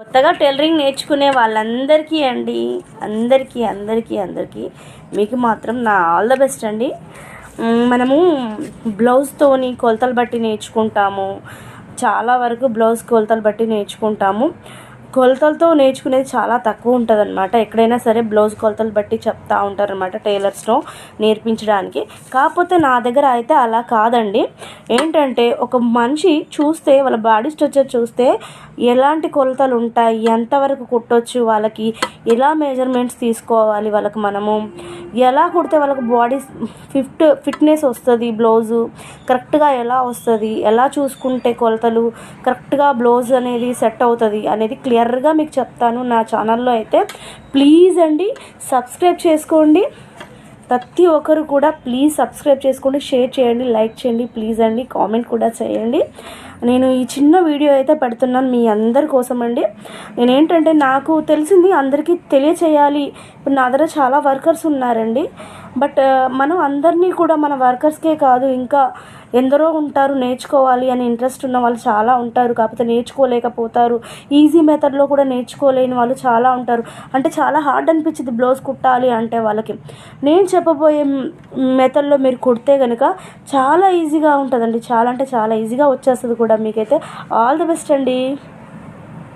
కొత్తగా టైలరింగ్ నేర్చుకునే వాళ్ళందరికీ అండి, అందరికీ మీకు మాత్రం నా ఆల్ ద బెస్ట్ అండి. మనము బ్లౌజ్తోని కొలతలు బట్టి నేర్చుకుంటాము, చాలా వరకు బ్లౌజ్ కొలతలు బట్టి నేర్చుకుంటాము. కొలతలతో నేర్చుకునేది చాలా తక్కువ ఉంటుంది అనమాట. ఎక్కడైనా సరే బ్లౌజ్ కొలతలు బట్టి చెప్తూ ఉంటారనమాట టైలర్స్లో నేర్పించడానికి. కాకపోతే నా దగ్గర అయితే అలా కాదండి. ఏంటంటే ఒక మనిషి చూస్తే వాళ్ళ బాడీ స్ట్రక్చర్ చూస్తే ఎలాంటి కొలతలు ఉంటాయి, ఎంతవరకు కుట్టొచ్చు, వాళ్ళకి ఎలా మెజర్మెంట్స్ తీసుకోవాలి, వాళ్ళకి మనము ఎలా కుడితే వాళ్ళకి బాడీ ఫిట్నెస్ వస్తుంది, బ్లౌజు కరెక్ట్గా ఎలా వస్తుంది, ఎలా చూసుకుంటే కొలతలు కరెక్ట్గా బ్లౌజ్ అనేది సెట్ అవుతుంది అనేది క్లియర్గా మీకు చెప్తాను నా ఛానల్లో. అయితే ప్లీజ్ అండి సబ్స్క్రైబ్ చేసుకోండి. ప్రతి ఒక్కరు కూడా ప్లీజ్ సబ్స్క్రైబ్ చేసుకోండి, షేర్ చేయండి, లైక్ చేయండి, ప్లీజ్ అండి కామెంట్ కూడా చేయండి. నేను ఈ చిన్న వీడియో అయితే పెడుతున్నాను మీ అందరి కోసం అండి. నేనేంటంటే నాకు తెలిసింది అందరికీ తెలియచేయాలి. ఇప్పుడు నా దగ్గర చాలా వర్కర్స్ ఉన్నారండి. బట్ మనం అందరినీ కూడా మన వర్కర్స్కే కాదు, ఇంకా ఎందరో ఉంటారు నేర్చుకోవాలి అని ఇంట్రెస్ట్ ఉన్న వాళ్ళు చాలా ఉంటారు. కాకపోతే నేర్చుకోలేకపోతారు. ఈజీ మెథడ్లో కూడా నేర్చుకోలేని వాళ్ళు చాలా ఉంటారు. అంటే చాలా హార్డ్ అనిపించింది బ్లౌజ్ కుట్టాలి అంటే వాళ్ళకి. నేను చెప్పబోయే మెథడ్లో మీరు కుడితే కనుక చాలా ఈజీగా ఉంటుందండి. చాలా అంటే చాలా ఈజీగా వచ్చేస్తుంది కూడా. మీకైతే ఆల్ ది బెస్ట్ అండి.